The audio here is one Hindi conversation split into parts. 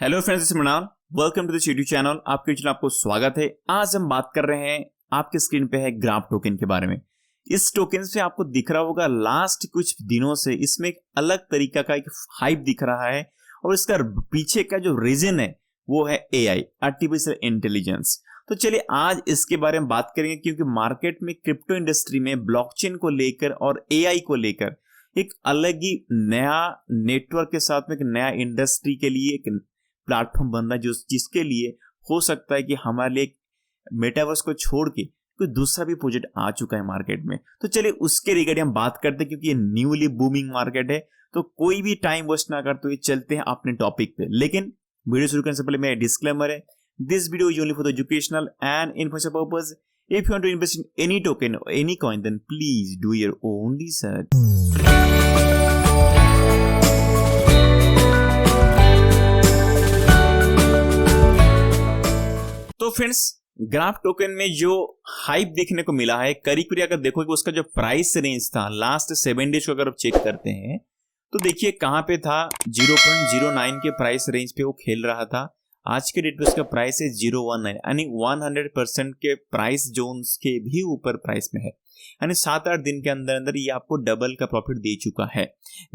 Hello friends, Mrinal welcome to the YouTube channel. आपके चैनल आपको स्वागत है। आज हम बात कर रहे हैं, आपके स्क्रीन पे है ग्राफ टोकन के बारे में। इस टोकन से आपको दिख रहा होगा लास्ट कुछ दिनों से इसमें एक अलग तरीका का एक हाइप दिख रहा है और इसका पीछे का जो रीजन है वो है एआई, आर्टिफिशियल इंटेलिजेंस। तो चलिए आज इसके बारे में बात करेंगे, क्योंकि मार्केट में क्रिप्टो इंडस्ट्री में ब्लॉकचेन को लेकर और एआई को लेकर एक अलग ही नया नेटवर्क के साथ में एक नया इंडस्ट्री के लिए एक प्लेटफॉर्म बन रहा है, जो जिसके लिए हो सकता है कि हमारे लिए मेटावर्स को छोड़ के कोई दूसरा भी प्रोजेक्ट आ चुका है मार्केट में। तो चलिए उसके रिगार्डिंग हम बात करते हैं, क्योंकि ये न्यूली बूमिंग मार्केट है। तो कोई भी टाइम वेस्ट ना करते हुए चलते हैं अपने टॉपिक पे। लेकिन वीडियो शुरू करने से पहले मेरा डिस्क्लेमर है, this video is only for the educational and information purpose. If you want to invest in any token और any coin, then please do your own research. तो फ्रेंड्स, ग्राफ टोकन में जो हाइप देखने को मिला है, करीब करीब अगर देखोगे उसका जो प्राइस रेंज था लास्ट 7 डेज को अगर आप चेक करते हैं तो देखिए कहां पे था। 0.09 के प्राइस रेंज पे वो खेल रहा था। आज के डेट पे उसका प्राइस है 0.19, यानी 100% के प्राइस जोन्स के भी ऊपर प्राइस में है। यानी 7-8 दिन के अंदर अंदर ये आपको डबल का प्रॉफिट दे चुका है।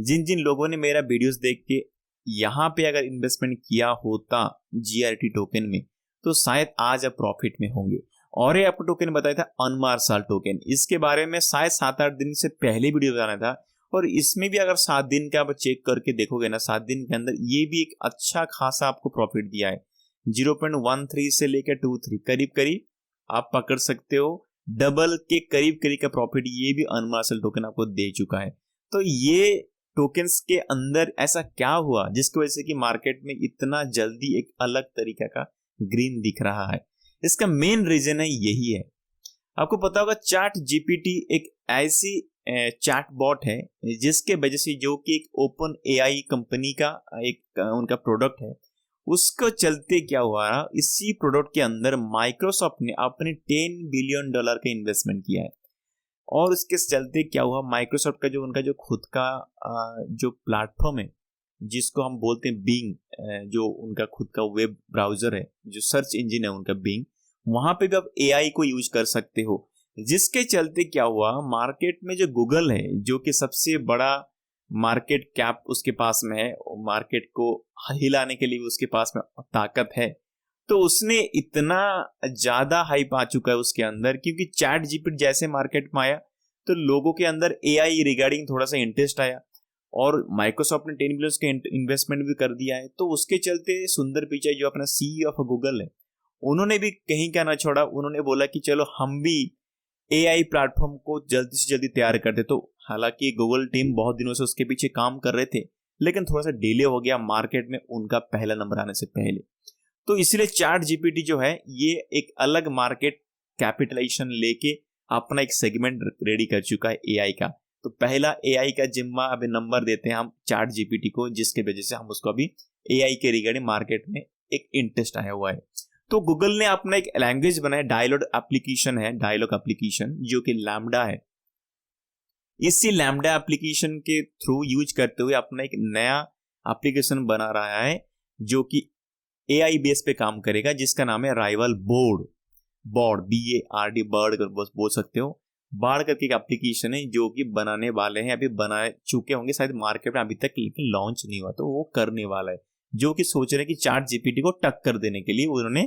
जिन जिन लोगों ने मेरा वीडियोस देख के यहाँ पे अगर इन्वेस्टमेंट किया होता GRT टोकन में, तो शायद आज आप प्रॉफिट में होंगे। और ये आपको टोकन बताया था अनमार्शल टोकन, इसके बारे में शायद 7-8 दिन से पहले वीडियो बनाया था। और इसमें भी अगर 7 दिन का आप चेक करके देखोगे ना, 7 दिन के अंदर ये भी एक अच्छा खासा आपको प्रॉफिट दिया है। 0.13 से लेकर 23 करीब करीब आप पकड़ सकते हो, डबल के करीब करीब का प्रॉफिट ये भी अनमार्शल टोकन आपको दे चुका है। तो ये टोकन्स के अंदर ऐसा क्या हुआ जिसकी वजह से कि मार्केट में इतना जल्दी एक अलग तरीका का ग्रीन दिख रहा है? इसका मेन रीजन है यही है। आपको पता होगा चैट जीपीटी एक ऐसी चैट बॉट है जिसके वजह से, जो कि एक ओपन एआई कंपनी का एक उनका प्रोडक्ट है, उसको चलते क्या हुआ, इसी प्रोडक्ट के अंदर माइक्रोसॉफ्ट ने अपने $10 बिलियन का इन्वेस्टमेंट किया है। और उसके चलते क्या हुआ, माइक्रोसॉफ्ट का जो उनका जो खुद का जो प्लेटफॉर्म है जिसको हम बोलते हैं बिंग, जो उनका खुद का वेब ब्राउजर है, जो सर्च इंजन है उनका बिंग, वहां पे भी आप एआई को यूज कर सकते हो। जिसके चलते क्या हुआ, मार्केट में जो गूगल है, जो कि सबसे बड़ा मार्केट कैप उसके पास में है, मार्केट को हिलाने के लिए उसके पास में ताकत है, तो उसने इतना ज्यादा हाइप आ चुका है उसके अंदर, क्योंकि चैट जीपीटी जैसे मार्केट में आया तो लोगों के अंदर एआई रिगार्डिंग थोड़ा सा इंटरेस्ट आया और माइक्रोसॉफ्ट ने 10 बिलियन के इन्वेस्टमेंट भी कर दिया है। तो उसके चलते सुंदर पिचाई, जो अपना CEO ऑफ गूगल है, उन्होंने भी कहीं क्या ना छोड़ा, उन्होंने बोला कि चलो हम भी एआई प्लेटफॉर्म को जल्दी से जल्दी तैयार कर दे। तो हालांकि गूगल टीम बहुत दिनों से उसके पीछे काम कर रहे थे, लेकिन थोड़ा सा डिले हो गया मार्केट में उनका पहला नंबर आने से पहले। तो इसलिए चैट जीपीटी जो है ये एक अलग मार्केट कैपिटलाइजेशन लेके अपना एक सेगमेंट रेडी कर चुका है एआई का। तो पहला एआई का जिम्मा अभी नंबर देते हैं हम चैट जीपीटी को, जिसके वजह से हम उसको अभी एआई के रिगार्डिंग मार्केट में एक इंटरेस्ट आया हुआ है। तो गूगल ने अपना एक लैंग्वेज बनाया, डायलॉग एप्लीकेशन है, डायलॉग एप्लीकेशन, जो कि लैम्डा है। इसी लैम्डा एप्लीकेशन के थ्रू यूज करते हुए अपना एक नया एप्लीकेशन बना रहा है, जो कि एआई बेस पे काम करेगा, जिसका नाम है राइवल बोर्ड। BARD बर्ड बोल सकते हो। बाढ़ करके एक एप्लीकेशन है जो कि बनाने वाले हैं, अभी बना चुके होंगे शायद मार्केट में अभी तक, लेकिन लॉन्च नहीं हुआ, तो वो करने वाला है, जो कि सोच रहे हैं कि चैट जीपीटी को टक्कर देने के लिए उन्होंने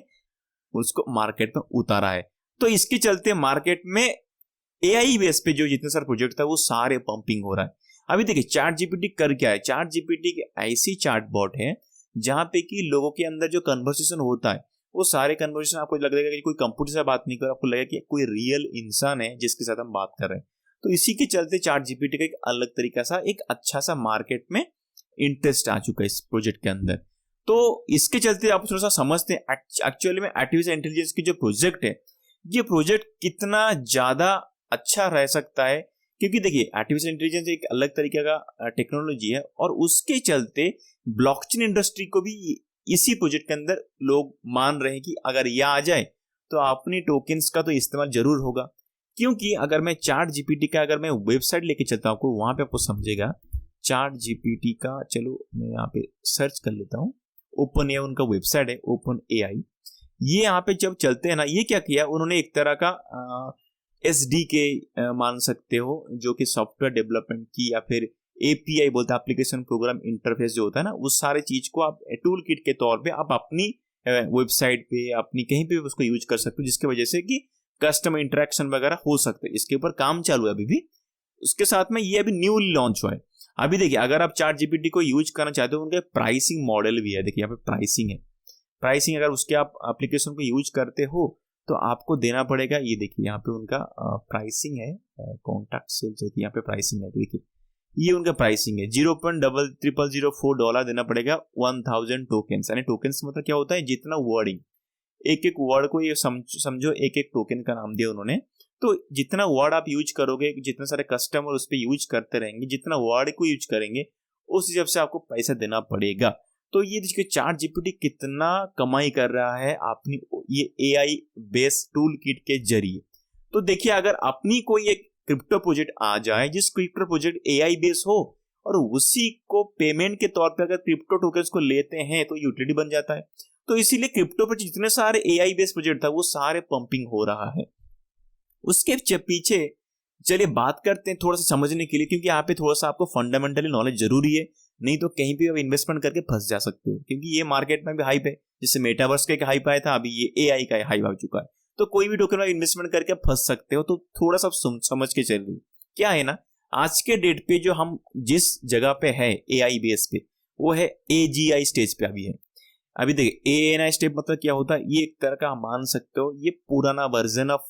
उसको मार्केट में उतारा है। तो इसके चलते मार्केट में एआई बेस पे जो जितने सारे प्रोजेक्ट था वो सारे पंपिंग हो रहा है। अभी देखिए चैट जीपीटी कर क्या है, चैट जीपीटी की ऐसी चैट बॉट है जहां पे कि लोगों के अंदर जो कन्वर्सेशन होता है, वो सारे कन्वर्सेशन आपको लगेगा कि कोई कंप्यूटर से बात नहीं कर रहा, आपको लगेगा कि कोई रियल इंसान है जिसके साथ हम बात कर रहे हैं। तो इसी के चलते चैट जीपीटी का एक अलग तरीका सा एक अच्छा सा मार्केट में इंटरेस्ट आ चुका है इस प्रोजेक्ट के अंदर। तो इसके चलते आप थोड़ा सा समझते हैं एक्चुअली में आर्टिफिशियल इंटेलिजेंस की जो प्रोजेक्ट है, ये प्रोजेक्ट कितना ज्यादा अच्छा रह सकता है। क्योंकि देखिए आर्टिफिशियल इंटेलिजेंस एक अलग तरीके का टेक्नोलॉजी है, और उसके चलते ब्लॉकचेन इंडस्ट्री को भी इसी प्रोजेक्ट के अंदर लोग मान रहे हैं कि अगर यह आ जाए तो अपनी टोकन्स का तो इस्तेमाल जरूर होगा। क्योंकि अगर मैं चैट जीपीटी का अगर मैं वेबसाइट लेके चलता हूँ, वहां पे आपको समझेगा चैट जीपीटी का, चलो मैं यहाँ पे सर्च कर लेता हूँ, ओपन एआई उनका वेबसाइट है, ओपन एआई। ये यहाँ पे जब चलते हैं ना, ये क्या किया उन्होंने, एक तरह का SDK मान सकते हो, जो कि सॉफ्टवेयर डेवलपमेंट की या फिर API बोलते हैं, एप्लीकेशन प्रोग्राम इंटरफेस जो होता है ना, उस सारे चीज को आप टूल किट के तौर पे आप अपनी वेबसाइट पे, अपनी कहीं पे उसको यूज कर सकते हो, जिसकी वजह से कि कस्टमर इंटरेक्शन वगैरह हो सकते हैं। इसके ऊपर काम चालू है अभी भी। उसके साथ में ये अभी न्यूली लॉन्च हुआ है। अभी देखिए, अगर आप ChatGPT को यूज करना चाहते हो, उनके प्राइसिंग मॉडल भी है। देखिए यहाँ पे प्राइसिंग है, प्राइसिंग अगर उसके आप एप्लीकेशन को यूज करते हो तो आपको देना पड़ेगा। ये देखिए यहाँ पे उनका प्राइसिंग है, कॉन्टैक्ट सेल्स है, यहाँ पे प्राइसिंग है। देखिए ये उनका प्राइसिंग है, $0.0004 देना पड़ेगा 1000 टोकन्स। यानी टोकन्स मतलब क्या होता है, जितना वर्डिंग, एक एक वर्ड को ये समझो एक एक टोकन का नाम दिया उन्होंने। तो जितना वर्ड आप यूज करोगे, जितने सारे कस्टमर उस पर यूज करते रहेंगे, जितना वर्ड को यूज करेंगे, उस हिसाब से आपको पैसा देना पड़ेगा। तो ये देखिए ChatGPT कितना कमाई कर रहा है अपनी ये AI बेस्ड टूल किट के जरिए। तो देखिए, अगर अपनी कोई एक क्रिप्टो प्रोजेक्ट आ जाए, जिस क्रिप्टो प्रोजेक्ट AI बेस्ड हो, और उसी को पेमेंट के तौर पे अगर क्रिप्टो टोकन्स को लेते हैं, तो यूटिलिटी बन जाता है। तो इसीलिए क्रिप्टो पर जितने सारे AI बेस्ड प्रोजेक्ट था, वो सारे पंपिंग हो रहा है। उसके पीछे चलिए बात करते हैं थोड़ा सा समझने के लिए, क्योंकि यहाँ पे थोड़ा सा आपको फंडामेंटली नॉलेज जरूरी है, नहीं तो कहीं भी आप इन्वेस्टमेंट करके फंस जा सकते हो। क्योंकि ये मार्केट में भी हाइप है, जिससे मेटावर्स का एक हाइप आया था, अभी ये AI का हाइप आ चुका है। तो कोई भी टोकन में इन्वेस्टमेंट करके फंस सकते हो। तो थोड़ा सा समझ के चलिए, क्या है ना, आज के डेट पे जो हम जिस जगह पे है AI बेस पे, वो है AGI स्टेज पे अभी है। अभी देखिए ANI स्टेप मतलब क्या होता है, ये एक तरह का मान सकते हो ये पुराना वर्जन ऑफ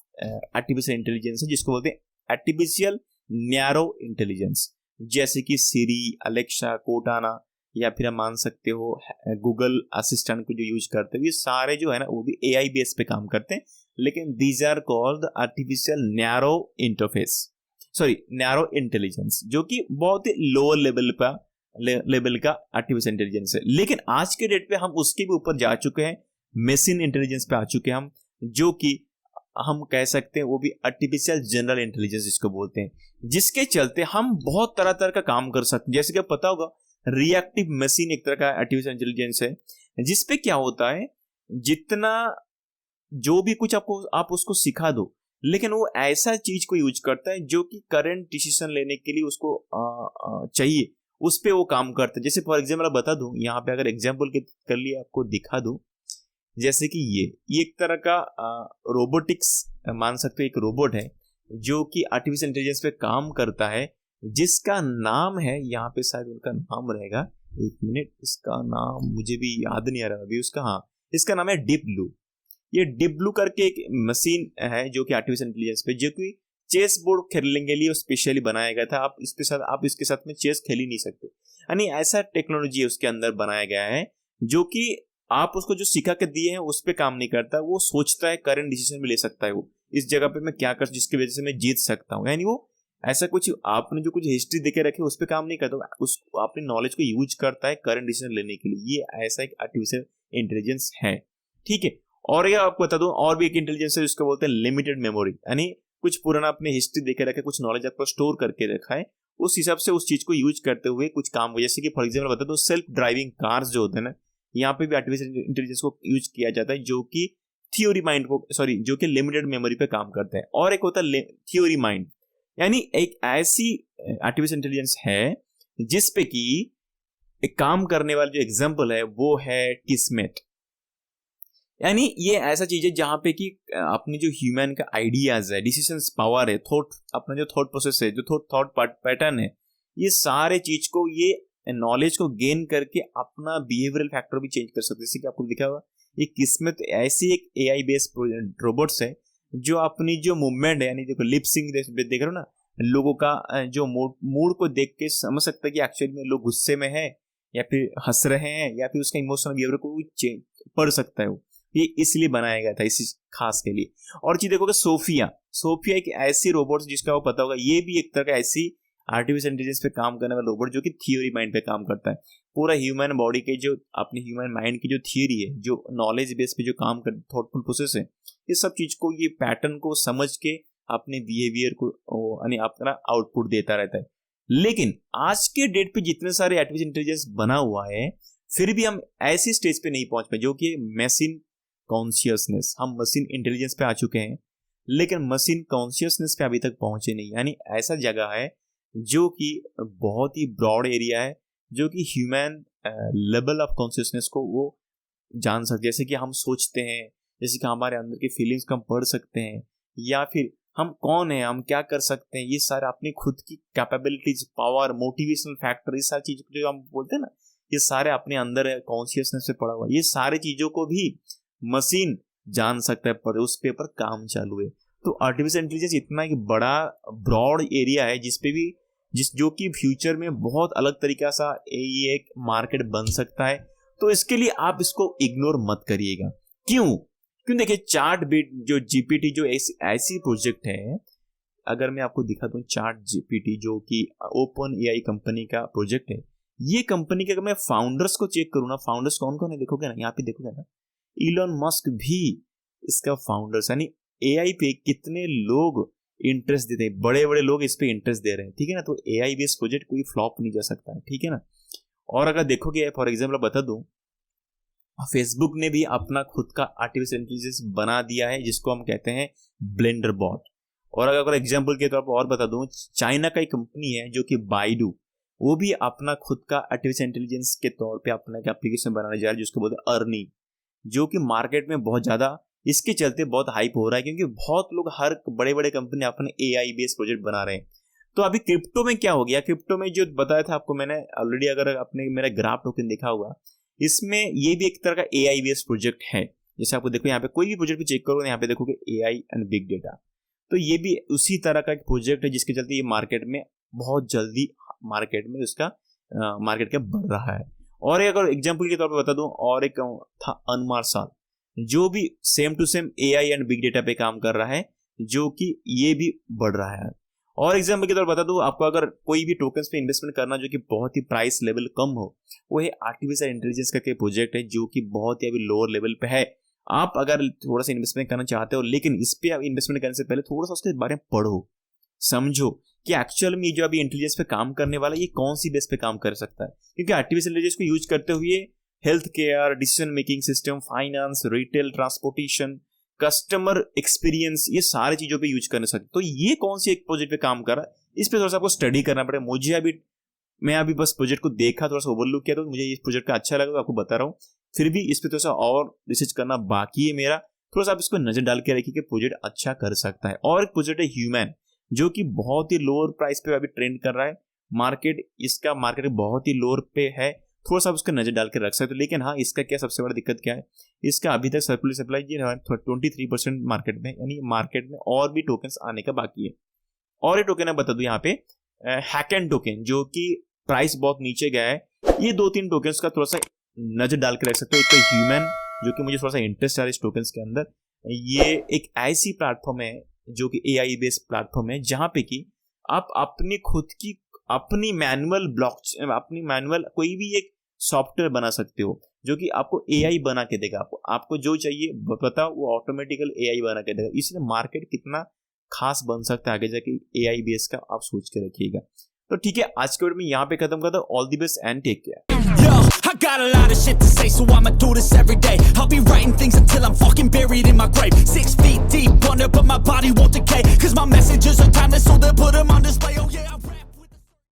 आर्टिफिशियल इंटेलिजेंस है, जिसको बोलते हैं आर्टिफिशियल नैरो इंटेलिजेंस। जैसे कि सिरी, अलेक्सा, कोटाना, या फिर आप मान सकते हो गूगल असिस्टेंट को जो यूज करते हो, ये सारे जो है ना, वो भी AI बेस पे काम करते हैं। लेकिन these are called artificial narrow interface, sorry narrow intelligence, जो कि बहुत ही लोअर लेवल का आर्टिफिशियल इंटेलिजेंस है। लेकिन आज के डेट पे हम उसके भी ऊपर जा चुके हैं, मशीन इंटेलिजेंस पे आ चुके हैं हम, जो कि हम कह सकते हैं वो भी आर्टिफिशियल जनरल इंटेलिजेंस जिसको बोलते हैं, जिसके चलते हम बहुत तरह तरह का काम कर सकते हैं। जैसे कि पता होगा, रिएक्टिव मशीन एक तरह का आर्टिफिशियल इंटेलिजेंस है, जिसपे क्या होता है, जितना जो भी कुछ आपको आप उसको सिखा दो, लेकिन वो ऐसा चीज को यूज करता है जो कि करंट डिसीजन लेने के लिए उसको चाहिए, उस पे वो काम करता है। जैसे फॉर एग्जाम्पल बता दूं, यहाँ पे अगर एग्जाम्पल कर लिए आपको दिखा दूं, जैसे कि ये एक तरह का रोबोटिक्स मान सकते हो, एक रोबोट है जो कि आर्टिफिशियल इंटेलिजेंस पे काम करता है, जिसका नाम है, यहाँ पे शायद उनका नाम रहेगा, एक मिनट, इसका नाम मुझे भी याद नहीं आ रहा अभी उसका, हाँ इसका नाम है डीप ब्लू। ये डीप ब्लू करके एक मशीन है जो कि आर्टिफिशियल इंटेलिजेंस पे, जो कि चेस बोर्ड खेलने के लिए स्पेशली बनाया गया था। आप इसके साथ में चेस खेल ही नहीं सकते, यानी ऐसा टेक्नोलॉजी उसके अंदर बनाया गया है, जो कि आप उसको जो सिखा के दिए हैं उस पे काम नहीं करता, वो सोचता है, करंट डिसीजन भी ले सकता है, वो इस जगह पे मैं क्या कर, जिसकी वजह से मैं जीत सकता हूँ। यानी वो ऐसा कुछ आपने जो कुछ हिस्ट्री देके रखे उस पे काम नहीं करता, उसको अपनी नॉलेज को यूज करता है करंट डिसीजन लेने के लिए। ये ऐसा एक आर्टिफिशियल इंटेलिजेंस है, ठीक है। और ये आपको बता दूं, और भी एक इंटेलिजेंस है जिसको बोलते हैं लिमिटेड मेमोरी, यानी कुछ पुराना अपने हिस्ट्री देके रखे, कुछ नॉलेज आपको स्टोर करके रखा है, उस हिसाब से उस चीज को यूज करते हुए कुछ काम हो। जैसे कि फॉर एग्जाम्पल बता दो, सेल्फ ड्राइविंग कार्स जो होते हैं ना, यहाँ पे भी आर्टिफिशियल इंटेलिजेंस को यूज किया जाता है, जो कि थियोरी माइंड को, सॉरी, जो कि लिमिटेड मेमोरी पे काम करता है। और एक होता है थियोरी माइंड, यानी एक ऐसी आर्टिफिशियल इंटेलिजेंस है जिसपे कि एक काम करने वाला जो एग्जाम्पल है वो है किस्मेट। यानी ये ऐसा चीज है जहां पे कि अपने जो ह्यूमन का आइडियाज है, डिसीजंस पावर है, थॉट, अपना जो थॉट प्रोसेस है, जो थॉट पैटर्न है, ये सारे चीज को, ये नॉलेज को गेन करके अपना बिहेवियरल फैक्टर भी चेंज कर सकते हैं। जैसे कि आपको दिखा हुआ, ये किस्मत ऐसी एक AI बेस्ड रोबोट्स है, जो अपनी जो मूवमेंट है, यानी जो लिप सिंक देख रहे हो ना, लोगों का जो मूड को देख के समझ सकता है कि एक्चुअली में लोग गुस्से में है या फिर हंस रहे हैं, या फिर उसका इमोशनल बिहेवियर को चेंज पढ़ सकता है वो। ये इसलिए बनाया गया था, इसी खास के लिए। और चीज देखोगे, सोफिया एक ऐसी रोबोट जिसका वो पता होगा, ये भी एक तरह का ऐसी आर्टिफिशियल इंटेलिजेंस पे काम करने वाला रोबोट, जो कि थियोरी माइंड पे काम करता है। पूरा ह्यूमन बॉडी के जो अपने ह्यूमन माइंड की जो थियोरी है, जो नॉलेज बेस पे जो काम कर, थॉटफुल प्रोसेस है, ये सब चीज को, ये पैटर्न को समझ के अपने बिहेवियर को यानी अपना आउटपुट देता रहता है। लेकिन आज के डेट पे जितने सारे आर्टिफिशियल इंटेलिजेंस बना हुआ है, फिर भी हम ऐसी स्टेज पे नहीं पहुंच पाए जो कि मशीन कॉन्शियसनेस, हम मशीन इंटेलिजेंस पे आ चुके हैं लेकिन मशीन कॉन्शियसनेस पे अभी तक पहुंचे नहीं। यानी ऐसा जगह है जो कि बहुत ही ब्रॉड एरिया है, जो कि ह्यूमन लेवल ऑफ कॉन्शियसनेस को वो जान सकते, जैसे कि हम सोचते हैं, जैसे कि हमारे अंदर की फीलिंग्स को हम पढ़ सकते हैं, या फिर हम कौन है, हम क्या कर सकते हैं, ये सारे अपनी खुद की कैपेबिलिटीज, पावर, मोटिवेशनल फैक्टर, ये सारी चीजें जो हम बोलते हैं ना, ये सारे अपने अंदर है, कॉन्शियसनेस से पड़ा हुआ। ये सारे चीजों को भी मशीन जान सकता है, पर उस पे पर काम चालू है। तो आर्टिफिशियल इंटेलिजेंस इतना एक बड़ा ब्रॉड एरिया है जो कि फ्यूचर में बहुत अलग तरीका सा ये एक मार्केट बन सकता है। तो इसके लिए आप इसको इग्नोर मत करिएगा। क्यों देखिए, चार्ट बिट जो जीपीटी जो ऐसी प्रोजेक्ट है, अगर मैं आपको दिखा दूं, चार्ट जीपीटी जो कि ओपन एआई कंपनी का प्रोजेक्ट है, ये कंपनी के अगर मैं फाउंडर्स को चेक करूँ ना, फाउंडर्स कौन कौन है देखोगे ना, यहाँ पे देखोगे ना, इलॉन मस्क भी इसका फाउंडर्स। यानी एआई पे कितने लोग इंटरेस्ट देते हैं, बड़े बड़े लोग इस पे इंटरेस्ट दे रहे हैं, ठीक है ना। तो एआई बेस्ड प्रोजेक्ट कोई फ्लॉप नहीं जा सकता है, ठीक है ना। और अगर देखोगे, फॉर एग्जाम्पल बता दूं, फेसबुक ने भी अपना खुद का आर्टिफिशियल इंटेलिजेंस बना दिया है, जिसको हम कहते हैं ब्लेंडर बॉट। और अगर एग्जाम्पल के तौर पर और बता दूं, चाइना का एक कंपनी है जो कि बाइडू, वो भी अपना खुद का आर्टिफिशियल इंटेलिजेंस के तौर पे अपना एक एप्लीकेशन बनाने जा रहा है जिसको बोलते हैं अर्नी, जो कि मार्केट में बहुत ज्यादा इसके चलते बहुत हाइप हो रहा है, क्योंकि बहुत लोग, हर बड़े बड़े कंपनी अपने एआई बेस्ड प्रोजेक्ट बना रहे हैं। तो अभी क्रिप्टो में क्या हो गया, क्रिप्टो में जो बताया था आपको मैंने ऑलरेडी, अगर आपने मेरा ग्राफ टोकन देखा होगा, इसमें ये भी एक तरह का एआई बेस्ड प्रोजेक्ट है। जैसे आपको देखो यहाँ पे कोई भी प्रोजेक्ट चेक करो, यहाँ पे देखोगे एआई एंड बिग डेटा, तो ये भी उसी तरह का एक प्रोजेक्ट है जिसके चलते ये मार्केट में बहुत जल्दी मार्केट में उसका मार्केट का बढ़ रहा है। और अगर एग्जाम्पल के तौर पर बता दूं, और एक था अनमार साल, जो भी same to same AI and big data पे काम कर रहा है, जो कि ये भी बढ़ रहा है। और एग्जाम्पल के तौर पर बता दूं आपको, अगर कोई भी टोकन्स पे इन्वेस्टमेंट करना जो कि बहुत ही प्राइस लेवल कम हो, वो है आर्टिफिशियल इंटेलिजेंस का प्रोजेक्ट है, जो कि बहुत ही अभी लोअर लेवल पे है। आप अगर थोड़ा सा इन्वेस्टमेंट करना चाहते हो, लेकिन इस पे आप इन्वेस्टमेंट करने से पहले थोड़ा सा उसके बारे में पढ़ो, समझो कि एक्चुअल में जो अभी इंटेलिजेंस पे काम करने वाला है, ये कौन सी बेस पे काम कर सकता है। क्योंकि आर्टिफिशियल इंटेलिजेंस को यूज करते हुए health care, decision making system, finance, retail, transportation, customer experience, ये सारी चीजों पे यूज कर सकते। तो ये कौन सी एक प्रोजेक्ट पे काम कर रहा है, इस पे थोड़ा सा आपको स्टडी करना पड़ेगा। मैं अभी बस प्रोजेक्ट को देखा, थोड़ा सा ओवरलुक किया, तो मुझे इस प्रोजेक्ट का अच्छा लगा, तो आपको बता रहा हूँ। फिर भी इस पे थोड़ा सा और रिसर्च करना बाकी है मेरा, थोड़ा सा आप इसको नजर डाल के रखिए कि प्रोजेक्ट अच्छा कर सकता है। और एक प्रोजेक्ट है ह्यूमन, जो कि बहुत ही लोअर प्राइस पे अभी ट्रेंड कर रहा है, इसका मार्केट बहुत ही लोअर पे है, थोड़ा सा उसका नजर डाल के रख सकते हो। लेकिन हाँ, इसका क्या सबसे बड़ा दिक्कत क्या है, इसका अभी तक सर्कुलर सप्लाई 23% मार्केट में, यानी मार्केट में और भी टोकन्स आने का बाकी है। और ये टोकन है बता दूं यहाँ पे, हैकन टोकन, जो कि प्राइस बहुत नीचे गया है। ये 2-3 टोकन्स का थोड़ा सा नजर डाल के रख सकते हो। एक तो ह्यूमन, जो कि मुझे थोड़ा सा इंटरेस्ट आ रहा है इस टोकन्स के अंदर। ये एक ऐसी प्लेटफॉर्म है जो कि एआई बेस्ड प्लेटफॉर्म है, जहां पे कि आप अपनी खुद की अपनी मैनुअल कोई भी एक सॉफ्टवेयर बना सकते हो, जो कि आपको एआई बना के देगा। आपको जो चाहिए बताओ, वो ऑटोमेटिकल एआई बना के देगा। इसलिए मार्केट कितना खास बन सकता है आगे जाके एआई बेस का, आप सोच के रखिएगा। तो ठीक है, आज के वीडियो में यहाँ पे खत्म करता हूँ। All the best and take care. Yo, I got a lot of shit to say, so I'ma do this every day. I'll be writing things until I'm fucking buried in my grave. 6 feet deep under, but my body won't decay. Cause my messages are timeless, so they'll put them on display. Oh yeah,